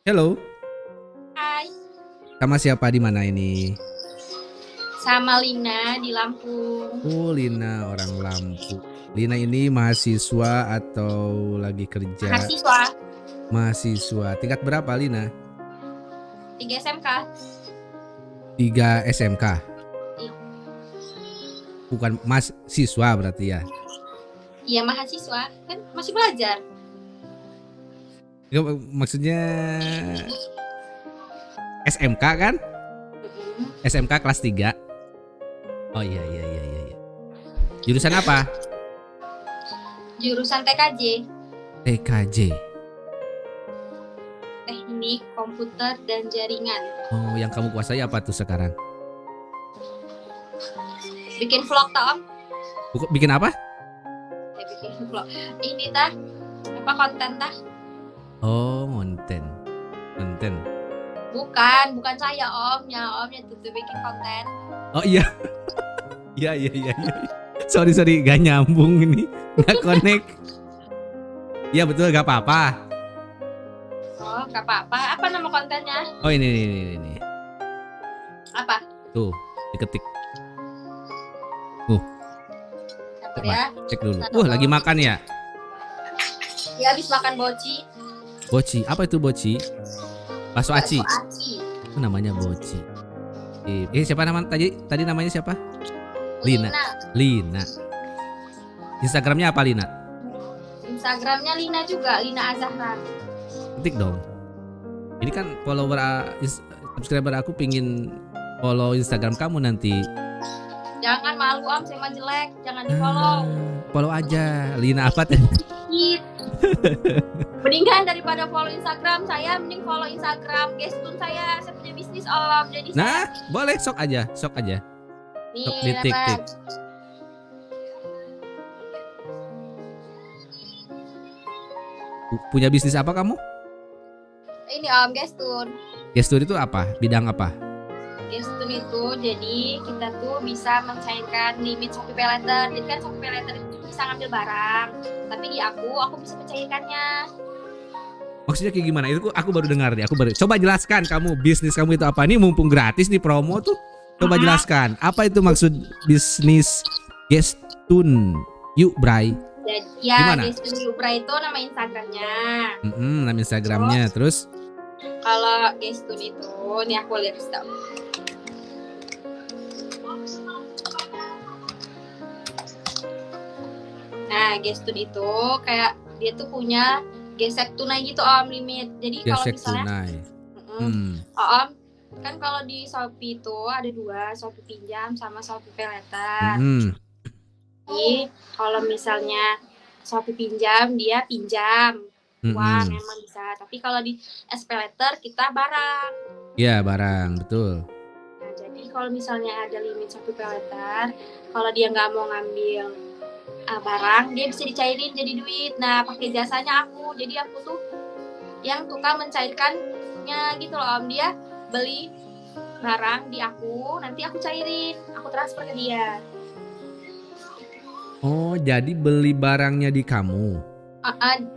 Hello, Hai, sama siapa di mana ini? sama Lina di Lampung. Oh, Lina orang Lampung. Lina ini mahasiswa atau lagi kerja? Mahasiswa Mahasiswa. Tingkat berapa Lina? 3 SMK. 3 SMK. Iya, Bukan mahasiswa berarti ya. iya mahasiswa kan masih belajar. Maksudnya SMK kan? Mm-mm. SMK kelas 3. Oh iya iya iya iya. Iya. Jurusan apa? Jurusan TKJ, TKJ. Teknik Komputer dan Jaringan. Oh, yang kamu kuasai apa tuh sekarang? Bikin vlog tau? Bikin apa? Bikin vlog. Ini tah apa konten tah? Oh, konten. Konten. Bukan saya omnya tuh bikin konten. Oh iya. Iya iya iya iya. Sorry gak nyambung ini. Gak connect. Iya betul gak apa-apa. Oh, gak apa-apa. Apa nama kontennya? Oh ini. Apa? Tuh, diketik. Sabar Coba ya. cek dulu. Lagi makan ya? Ya habis makan boci. Boci. Apa itu boci? Bakso aci. Bakso aci. Oh, namanya boci. Siapa nama tadi namanya siapa? Lina. Lina. Instagramnya apa Lina? Instagramnya Lina juga, Lina Azahra. Ketik dong. Ini kan subscriber aku pingin follow Instagram kamu nanti. Jangan malu saya mah jelek, jangan di follow. Follow aja. Lina apa tadi? Mendingan daripada follow Instagram saya, mending follow Instagram Gestun saya punya bisnis jadi nah boleh sok aja nih sok ditik. Punya bisnis apa kamu? Ini Gestun. Gestur itu apa? Bidang apa? Gestun itu jadi kita tuh bisa mencairkan limit Shopee Pay Later. Jadi kan Shopee Pay Later itu bisa ngambil barang, tapi di aku bisa mencairkannya. Maksudnya kayak gimana? Itu aku baru dengar nih. Coba jelaskan kamu bisnis kamu itu apa nih? Mumpung gratis nih promo tuh. Coba jelaskan. Apa itu maksud bisnis Gestun? Yuk, Bray. Jadi ya Gestun Yubra itu nama Instagramnya. Nama Instagramnya. Terus? Kalau Gestun itu, nih aku lihat stop. Nah, Gestun itu kayak dia tuh punya gesek tunai gitu limit. Jadi kalau misalnya kan kalau di Shopee itu ada 2, Shopee pinjam sama Shopee Pay Later. Jadi kalau misalnya Shopee pinjam, dia pinjam uang emang bisa. Tapi kalau di SPay Later kita barang. Iya, barang, betul. Nah, jadi kalau misalnya ada limit Shopee Pay Later, kalau dia nggak mau ngambil barang, dia bisa dicairin jadi duit. Nah, pakai jasanya aku. Jadi aku tuh yang tukang mencairkannya gitu loh Dia beli barang di aku, nanti aku cairin, aku transfer ke dia. Oh, jadi beli barangnya di kamu?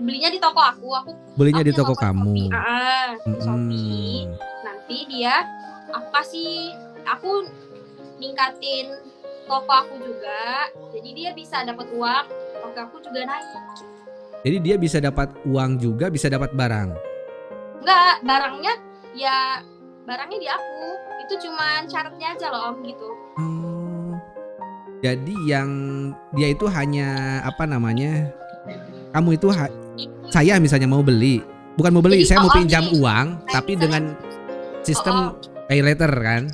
Belinya di toko aku belinya di toko kamu. Shopee. Nanti dia aku ningkatin toko aku juga, jadi dia bisa dapat uang, toko aku juga naik. Jadi dia bisa dapat uang juga, bisa dapat barang? Enggak, barangnya di aku, itu cuma syaratnya aja loh gitu. Jadi yang dia itu hanya apa namanya? Kamu itu saya misalnya mau beli, bukan mau beli, jadi, saya mau pinjam uang, tapi dengan sistem pay later kan?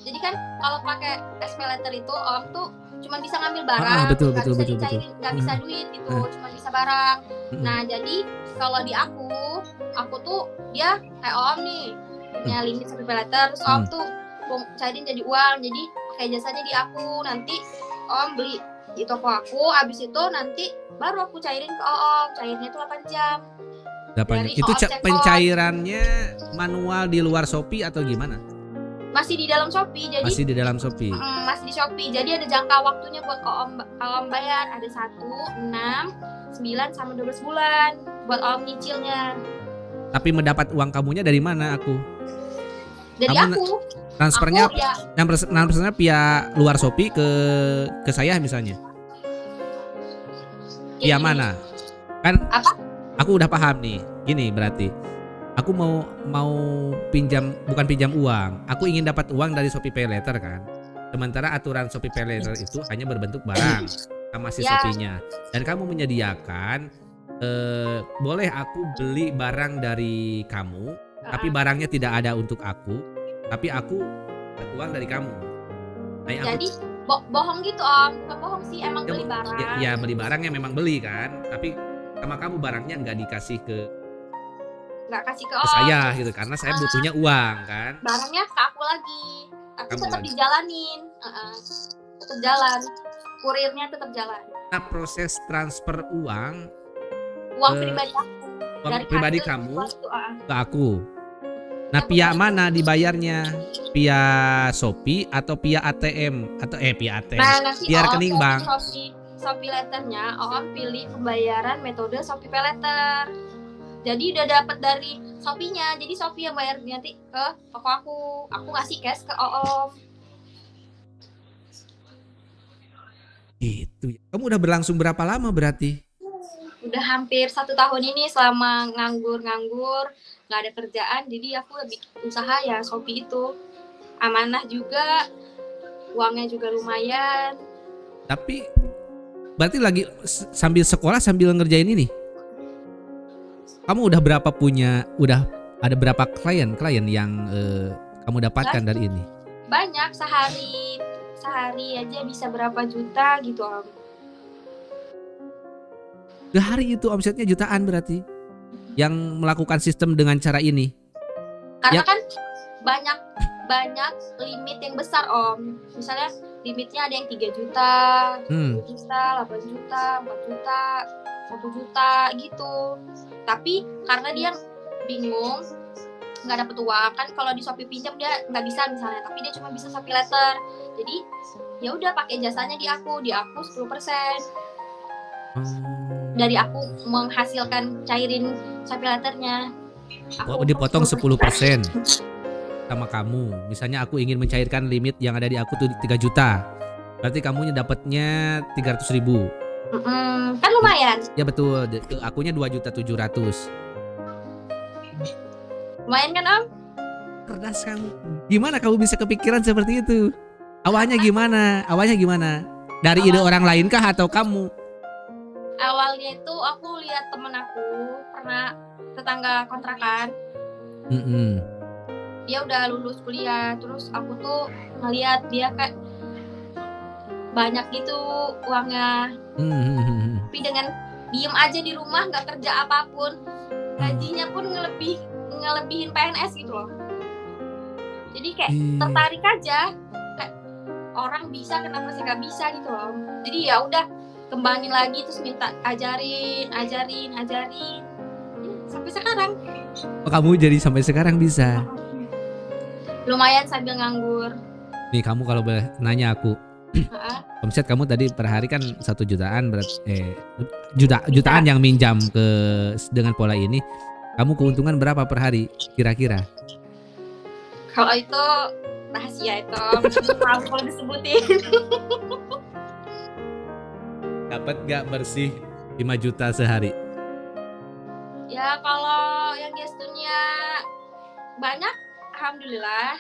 Jadi kan kalau pakai SPay Later itu tuh cuma bisa ngambil barang, betul. Nggak bisa duit itu, cuma bisa barang. Nah jadi kalau di aku tuh dia kayak nih punya limit SPay Later, terus tuh cairin jadi uang, jadi pakai jasanya di aku, nanti beli di toko aku, abis itu nanti baru aku cairin ke cairnya tuh 8 jam. Itu pencairannya manual di luar Shopee atau gimana? Masih di dalam Shopee. Jadi masih di dalam Shopee. Masih di Shopee. Jadi ada jangka waktunya buat om bayar. Ada 1, 6, 9 sama 12 bulan buat om nyicilnya. Tapi mendapat uang kamunya dari mana aku? Dari Kamu aku. Transfernya Aku ya 6% via luar Shopee ke saya misalnya. Via gini. mana? Kan Apa? aku udah paham nih. Gini berarti aku mau pinjam, bukan pinjam uang. Aku ingin dapat uang dari Shopee Pay Later kan. Sementara aturan Shopee Pay Later itu hanya berbentuk barang sama si Ya. Shopee-nya. Dan kamu menyediakan boleh aku beli barang dari kamu, tapi barangnya tidak ada untuk aku, tapi aku dapat uang dari kamu. Nah, yang Jadi bohong gitu Om, bukan bohong sih, emang beli barang. ya beli barangnya memang beli kan, tapi sama kamu barangnya nggak dikasih ke Nggak kasih ke ke Om. saya gitu, karena saya butuhnya uang kan. Barangnya ke aku lagi, tapi Kamu tetap lagi. dijalanin. Tetap jalan, kurirnya tetap jalan. Nah, proses transfer uang Uang pribadi aku. uang Dari pribadi hasil kamu jual itu, ke aku. Nah, Yang via kemarin- mana dibayarnya? Via Shopee atau via ATM atau via ATM? Nah, nanti Via Om rekening dari bank. Shopee letternya Om pilih pembayaran metode Shopee Pay Later. Jadi udah dapat dari Shopee-nya. Jadi Shopee yang bayar nanti ke toko aku. Aku ngasih cash ke Om. Gitu ya. Kamu udah berlangsung berapa lama berarti? Udah hampir 1 tahun ini selama nganggur, nggak ada kerjaan. Jadi aku lebih usaha ya Shopee itu. Amanah juga, uangnya juga lumayan. Tapi berarti lagi sambil sekolah sambil ngerjain ini. Kamu udah udah berapa klien yang kamu dapatkan dari ini? Banyak, sehari aja bisa berapa juta gitu Om. Sehari itu omsetnya jutaan berarti. Yang melakukan sistem dengan cara ini. Karena Ya. kan banyak limit yang besar Om. Misalnya limitnya ada yang 3 juta, 2 juta, 8 juta, 4 juta, 1 juta gitu. Tapi karena dia bingung nggak dapet uang kan, kalau di Shopee pinjam dia nggak bisa misalnya, tapi dia cuma bisa Shopee Letter. Jadi ya udah pakai jasanya di aku 10%. Dari aku menghasilkan cairin Shopee Letternya. Oh, dipotong 10% sama kamu. Misalnya aku ingin mencairkan limit yang ada di aku tuh 3 juta. Berarti kamunya dapatnya 300.000. Kan lumayan. Ya betul. Akunya 2.700.000. Lumayan kan Om? Cerdas kamu. Gimana kamu bisa kepikiran seperti itu? Awalnya gimana? Dari ide orang lain kah atau kamu? Awalnya itu aku lihat temen aku pernah tetangga kontrakan. Dia udah lulus kuliah, terus aku tuh ngeliat dia kayak banyak gitu uangnya. Tapi dengan diem aja di rumah nggak kerja apapun, gajinya pun ngelebihin PNS gitu loh. Jadi kayak tertarik aja, kayak orang bisa kenapa sih nggak bisa gitu loh. Jadi ya udah kembangin lagi, terus minta ajarin sampai sekarang. Oh, kamu jadi sampai sekarang bisa. Lumayan sambil nganggur. Nih kamu kalau boleh nanya aku, omset kamu tadi per hari kan 1 jutaan, jutaan yang minjam dengan pola ini, kamu keuntungan berapa per hari kira-kira? Kalau itu rahasia itu, kalau disebutin. Dapat gak bersih 5 juta sehari? Ya kalau yang gesturnya banyak, alhamdulillah.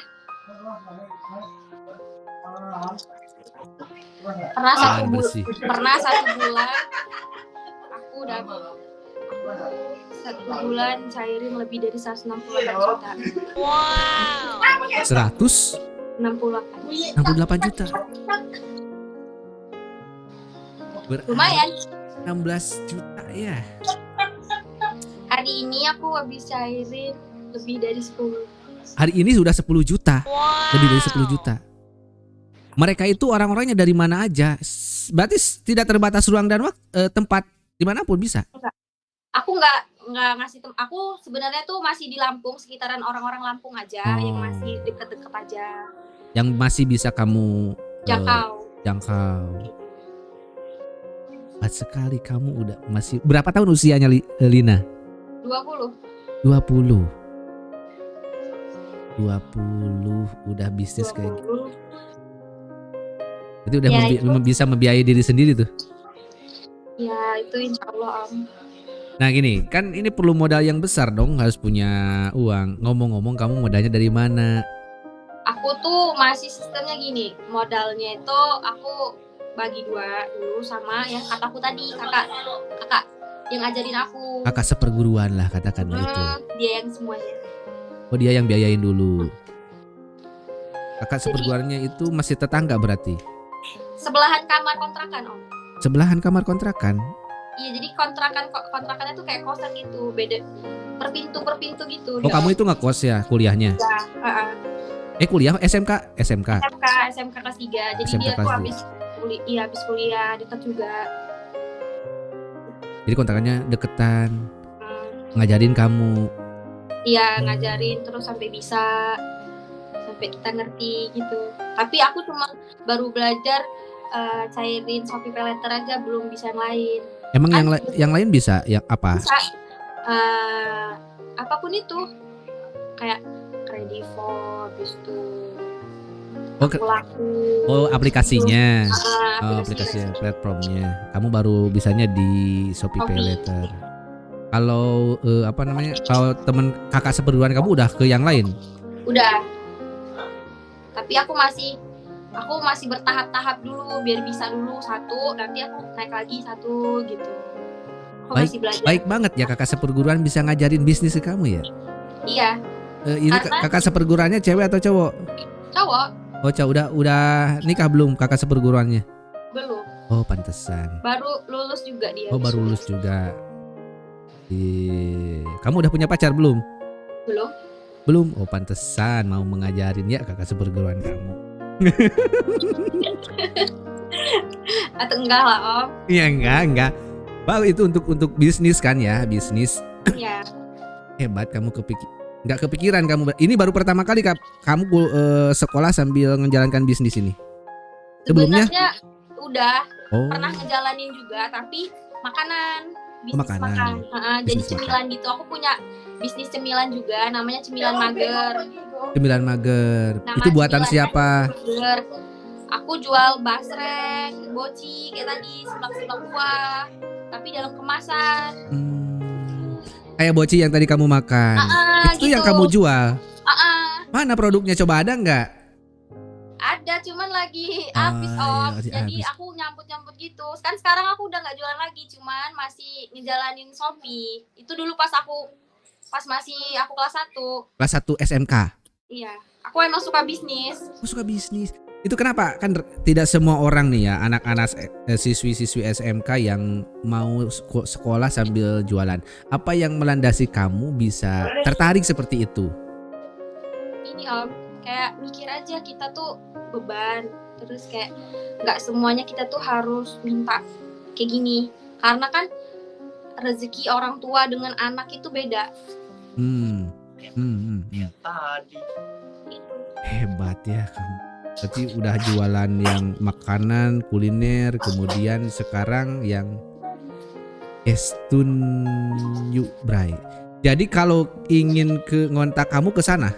Pernah satu bulan aku dapat 1 bulan cairin lebih dari 168 juta. Wow. 168 juta. Lumayan. 16 juta ya. Hari ini aku habis cairin lebih dari 10. Hari ini sudah 10 juta. Wow. Lebih dari 10 juta. Mereka itu orang-orangnya dari mana aja? Berarti tidak terbatas ruang dan tempat, dimanapun bisa. Aku nggak ngasih aku sebenarnya tuh masih di Lampung, sekitaran orang-orang Lampung aja, yang masih deket-deket aja. Yang masih bisa kamu jangkau. Cepat sekali kamu udah masih berapa tahun usianya Lina? 20. 20 udah bisnis kayak gitu. 20. Itu udah Ya, itu. bisa membiayai diri sendiri tuh. Ya itu insya Allah Om. Nah gini, kan ini perlu modal yang besar dong, harus punya uang. Ngomong-ngomong, kamu modalnya dari mana? Aku tuh masih sistemnya gini, modalnya itu aku bagi 2 dulu sama yang kataku tadi, kakak yang ngajarin aku. Kakak seperguruan lah katakan gitu. Dia yang semuanya. Oh dia yang biayain dulu. Kakak Jadi- seperguruannya itu masih tetangga berarti? Sebelahan kamar kontrakan Om. Sebelahan kamar kontrakan? Iya jadi kontrakannya tuh kayak kosan gitu, beda per pintu gitu. Oh kamu itu ngekos ya kuliahnya? Kuliah SMK? SMK kelas 3. Jadi SMK dia tuh kelas habis kuliah dekat juga. Jadi kontrakannya deketan, Hmm, ngajarin kamu. Iya ngajarin terus sampai kita ngerti gitu. Tapi aku cuma baru belajar cairin Shopee Paylater aja, belum bisa yang lain. Emang yang lain bisa? Yang apa? Bisa apapun itu, kayak Kredivo, habis itu Oh, laku. aplikasinya. Oh, Aplikasi. aplikasi platformnya. Kamu baru bisanya di Shopee Shopee. Paylater. Kalau kalau temen kakak seperguruan kamu udah ke yang lain? Udah. Tapi aku masih bertahap-tahap dulu biar bisa dulu 1, nanti aku naik lagi 1 gitu. Aku masih belajar. Baik banget ya kakak seperguruan bisa ngajarin bisnis ke kamu ya. Iya, Ini Karena- kakak seperguruannya cewek atau cowok? cowok Oh cowok. Udah nikah belum kakak seperguruannya? belum. Oh pantesan. Baru lulus juga dia. Oh baru lulus juga. Kamu udah punya pacar belum? Belum. Belum. Oh pantesan mau mengajarin ya kakak seperguruan kamu. Atau enggak lah Om. Iya enggak. Bang itu untuk bisnis kan ya, bisnis. Iya. Hebat kamu nggak kepikiran kamu. Ini baru pertama kali kamu sekolah sambil menjalankan bisnis ini. Sebelumnya? Sebenarnya udah Oh. pernah ngejalanin juga, tapi makanan, bisnis makanan. makan. Jadi Bisnis cemilan gitu. Aku punya bisnis cemilan juga, namanya Cemilan Mager. Cemilan mager. Nama Itu buatan cemilannya siapa? Mager. Aku jual basreng, boci, kayak tadi, seblak buah, tapi dalam kemasan. Kayak boci yang tadi kamu makan. Itu gitu. yang kamu jual. Ah, Mana produknya? Coba ada nggak? ada, cuman lagi habis iya, Om. lagi Jadi habis. aku nyambut gitu. Sekarang aku udah nggak jualan lagi, cuman masih ngejalanin Shopee. Itu dulu pas masih aku kelas 1. Kelas 1 SMK. Iya, aku emang suka bisnis. Aku suka bisnis. Itu kenapa? Kan tidak semua orang nih ya, anak-anak siswi-siswi SMK yang mau sekolah sambil jualan. Apa yang melandasi kamu bisa tertarik seperti itu? Ini Om, kayak mikir aja kita tuh beban. Terus kayak nggak semuanya kita tuh harus minta kayak gini. Karena kan rezeki orang tua dengan anak itu beda. Tadi Hebat ya kamu. Berarti udah jualan yang makanan, kuliner, kemudian sekarang yang Gestun Yuk Bray. Jadi kalau ingin ngontak kamu ke sana?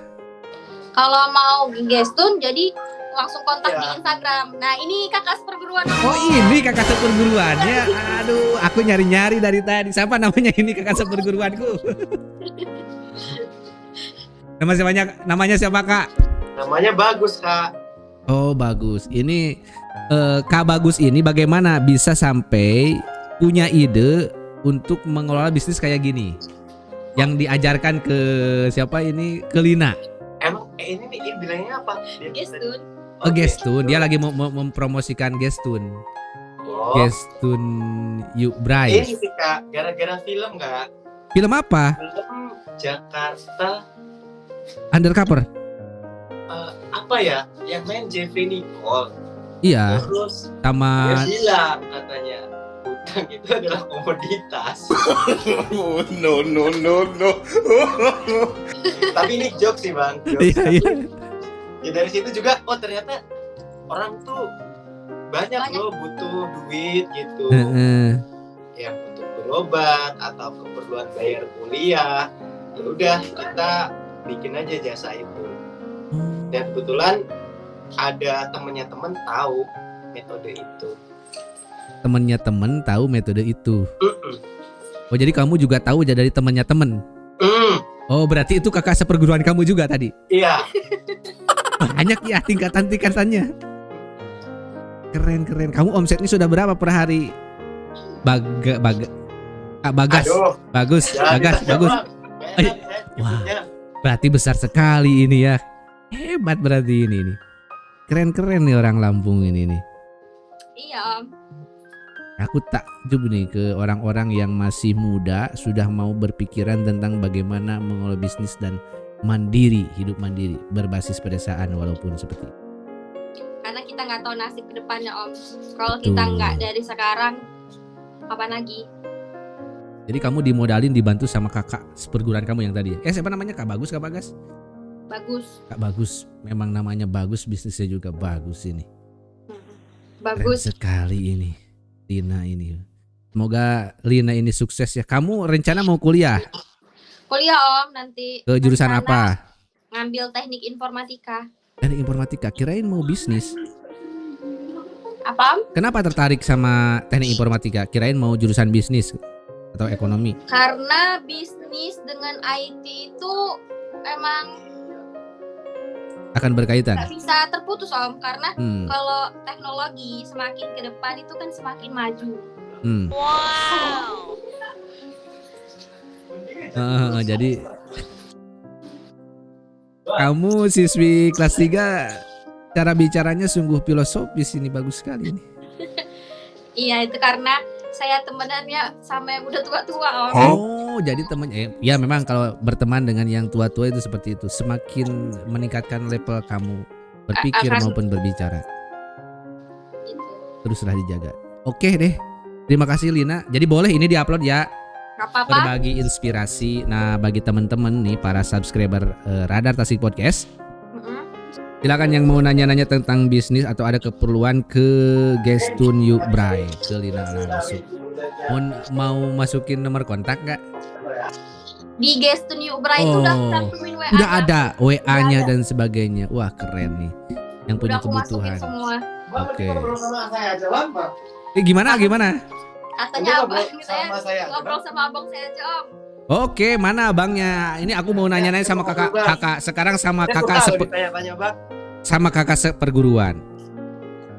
Kalau mau gestun jadi langsung kontak Ya. di Instagram. Nah, ini kakak seperguruan. Oh ini kakak seperguruannya. Aduh, aku nyari-nyari dari tadi. Siapa namanya ini kakak seperguruanku? Namanya siapa kak? namanya bagus Kak. Oh bagus. Ini Kak Bagus ini bagaimana bisa sampai punya ide untuk mengelola bisnis kayak gini? Yang diajarkan ke siapa ini? Ke Lina. Emang ini bilangnya apa? Gestun. Oh Gestun. Dia lagi mau mempromosikan Gestun. Oh, Gestun Yuk Bray. ini sih Kak, gara-gara film Kak. Film apa? Film Jakarta Undercover. apa ya? Yang main Jeffrey Nicole. Iya. Terus Sama dia bilang katanya hutang itu adalah komoditas. No. Tapi ini joke sih Bang. Jokes. Iya, iya. Ya dari situ juga ternyata orang tuh banyak loh butuh duit gitu. Heeh. Yang untuk berobat atau keperluan bayar kuliah ya udah kita bikin aja jasa itu. Oh. Dan kebetulan ada temennya temen tahu metode itu. Temennya temen tahu metode itu. Mm-mm. Oh jadi kamu juga tahu aja dari temennya temen. Oh berarti itu kakak seperguruan kamu juga tadi. Iya. Banyak ya tingkatan-tingkatannya. Keren. Kamu omsetnya sudah berapa per hari? Bagas. Aduh, Bagus. jangan Bagas. ditanya, Bagus. Bang. Gak enak, saya Wah. nyebutnya. Berarti besar sekali ini ya. Hebat berarti ini nih. Keren nih orang Lampung ini nih. Iya Om. Aku takjub nih ke orang-orang yang masih muda sudah mau berpikiran tentang bagaimana mengelola bisnis dan mandiri, hidup mandiri, berbasis pedesaan walaupun seperti itu. Karena kita nggak tahu nasib ke depannya Om. Kalau kita Betul. nggak dari sekarang, kapan lagi? Jadi kamu dimodalin dibantu sama kakak seperguruan kamu yang tadi. Siapa namanya? Kak Bagus, Kak Bagas? Bagus. Kak Bagus, memang namanya bagus, bisnisnya juga bagus ini. Bagus. Keren sekali ini. Lina ini. Semoga Lina ini sukses ya. Kamu rencana mau kuliah Kuliah Om nanti. ke jurusan Rencana apa? Ngambil teknik informatika. Teknik informatika. Kirain mau bisnis. Apa Om? Kenapa tertarik sama teknik informatika? Kirain mau jurusan bisnis atau ekonomi. Karena bisnis dengan IT itu emang Akan berkaitan. nggak bisa terputus Om. Karena Hmm. kalau teknologi semakin ke depan itu kan semakin maju. Hmm. Jadi kamu siswi kelas 3 cara bicaranya sungguh filosofis ini, bagus sekali ini. Iya itu karena saya temenannya sama yang udah tua-tua Om. Oh, jadi teman ya memang kalau berteman dengan yang tua-tua itu seperti itu, semakin meningkatkan level kamu berpikir Akan- maupun berbicara. Gitu. Teruslah dijaga. Oke deh. Terima kasih Lina. Jadi boleh ini diupload ya, Gak apa-apa. berbagi inspirasi. Nah, bagi teman-teman nih para subscriber Radar Tasik Podcast, Mm-mm. silakan yang mau nanya-nanya tentang bisnis atau ada keperluan ke Gestun Yuk Bray, ke Lina langsung. Mau masukin nomor kontak nggak? Di Gestun Yuk Bray itu udah cantumin WA. Udah ada WA-nya dan sebagainya. Wah keren nih, yang punya Udah aku masukin kebutuhan. semua. Oke. Ngobrol sama saya aja Bang. Gimana? Katanya Ngobrol abang sama saya. ngobrol sama abang saya aja Om. Oke, mana abangnya? Ini aku mau nanya-nanya sama kakak sekarang sama kakak seperguruan.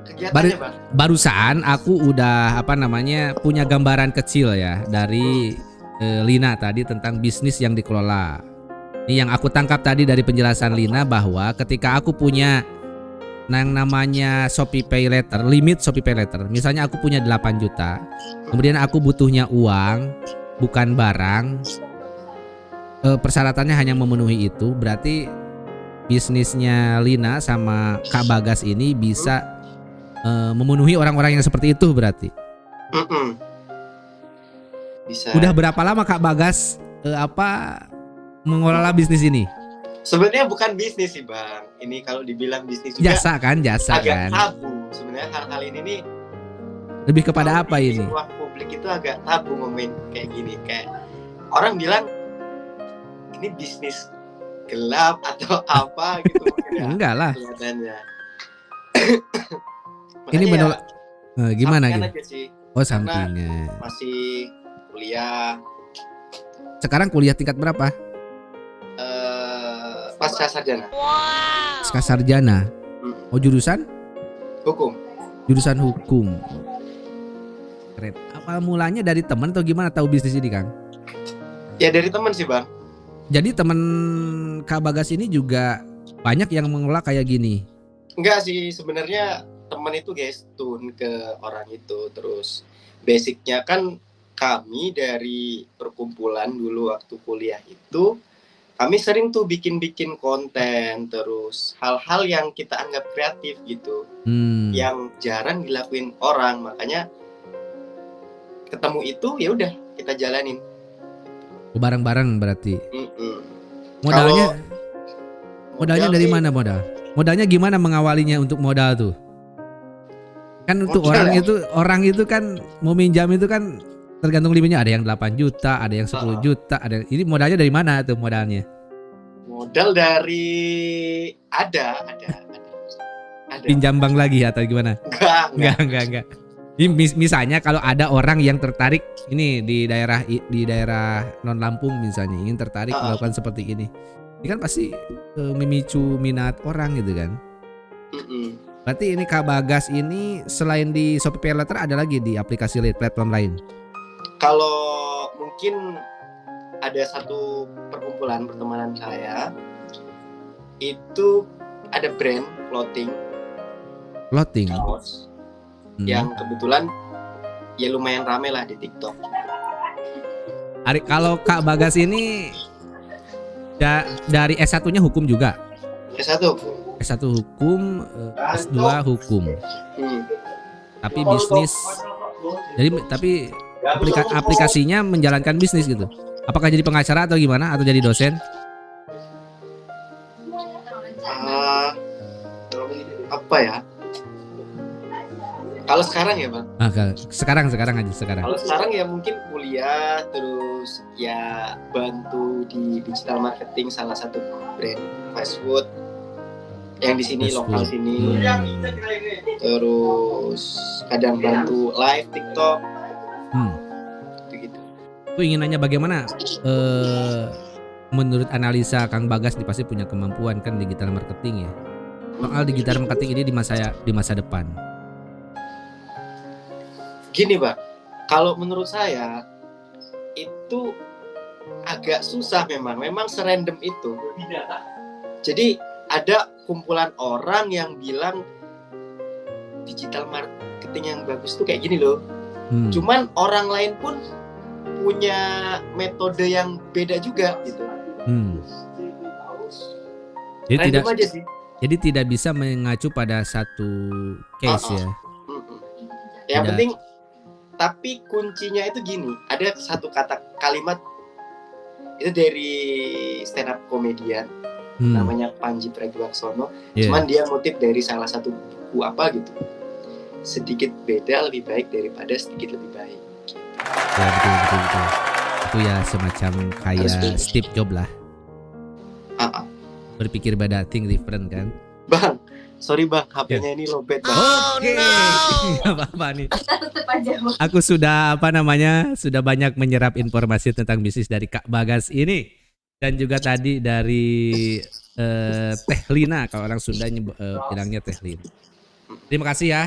Kegiatannya Bang. Barusan aku udah punya gambaran kecil ya dari Lina tadi tentang bisnis yang dikelola. Ini yang aku tangkap tadi dari penjelasan Lina bahwa ketika aku punya yang namanya Shopee Pay Later, limit Shopee Pay Later. Misalnya aku punya 8 juta. Kemudian aku butuhnya uang, bukan barang. Persyaratannya hanya memenuhi itu, berarti bisnisnya Lina sama Kak Bagas ini bisa memenuhi orang-orang yang seperti itu berarti. Bisa. Udah berapa lama Kak Bagas mengelola bisnis ini? Sebenarnya bukan bisnis sih Bang. Ini kalau dibilang bisnis juga Jasa kan? agak tabu. Sebenarnya hal-hal ini nih Lebih kepada kalau apa di ini? ruang publik itu agak tabu ngomongin kayak gini. Kayak orang bilang ini bisnis gelap atau apa gitu mungkin ya. Enggak lah. Kelihatannya. Ini Makanya benar. Gimana sampingan gitu? aja sih. Oh sampingan. Masih kuliah Sekarang kuliah tingkat berapa? pasca sarjana. Pasca sarjana. Oh jurusan? Hukum. Jurusan hukum. Keren. Apa mulanya dari teman atau gimana tahu bisnis ini Kang? Ya dari teman sih Bang. Jadi teman Kak Bagas ini juga banyak yang mengelola kayak gini. Enggak sih, sebenarnya teman itu gestun ke orang itu. Terus basicnya kan kami dari perkumpulan dulu waktu kuliah itu, kami sering tuh bikin konten, terus hal-hal yang kita anggap kreatif gitu, yang jarang dilakuin orang. Makanya ketemu itu ya udah kita jalanin. Bareng-bareng berarti. Modal Modalnya dari sih, mana modal? Modalnya gimana mengawalinya untuk modal tuh? Kan untuk Modal orang itu kan mau minjam itu kan tergantung limitnya, ada yang 8 juta, ada yang 10 juta, ada ini modalnya dari mana tuh modalnya? Modal dari ada. Pinjam bank lagi atau gimana? Enggak. Ini misalnya kalau ada orang yang tertarik ini di daerah non Lampung misalnya ingin tertarik melakukan seperti ini kan pasti memicu minat orang gitu kan. Berarti ini Kak Bagas ini selain di Shopee Pay Later ada lagi di aplikasi platform lain? Kalau mungkin ada satu perkumpulan pertemanan saya itu ada brand clothing kaos yang kebetulan ya lumayan rame lah di TikTok. Kalau Kak Bagas ini dari S1-nya hukum juga? S1 hukum. S1 hukum, S2 hukum. Tapi bisnis. Tapi aplikasinya menjalankan bisnis gitu. Apakah jadi pengacara atau gimana atau jadi dosen? Apa ya? Kalau sekarang ya Bang? Sekarang aja. Kalau sekarang ya mungkin kuliah terus ya bantu di digital marketing salah satu brand fast food yang di sini lokal sini. Terus kadang bantu live TikTok. Gitu. Aku ingin nanya bagaimana menurut analisa Kang Bagas nih pasti punya kemampuan kan digital marketing ya. Soal digital marketing ini di masa depan. Gini Bang, kalau menurut saya itu agak susah memang serandom itu. Jadi ada kumpulan orang yang bilang digital marketing yang bagus tuh kayak gini loh. Cuman orang lain pun punya metode yang beda juga gitu. Jadi tidak bisa mengacu pada satu case ya. Yang penting tapi kuncinya itu gini, ada satu kalimat itu dari stand up komedian namanya Panji Pragiwaksono. Cuman dia ngutip dari salah satu buku apa gitu. Sedikit beda lebih baik daripada sedikit lebih baik. Ya betul. Itu ya semacam kayak Steve Jobs lah. Berpikir beda, think different kan. Bang, sorry Bang, HP-nya ini lowbat Bang. Oke. Gak apa-apa nih. Aku sudah sudah banyak menyerap informasi tentang bisnis dari Kak Bagas ini. Dan juga tadi dari Teh Lina, kalau orang Sunda bilangnya Teh Lina. Terima kasih ya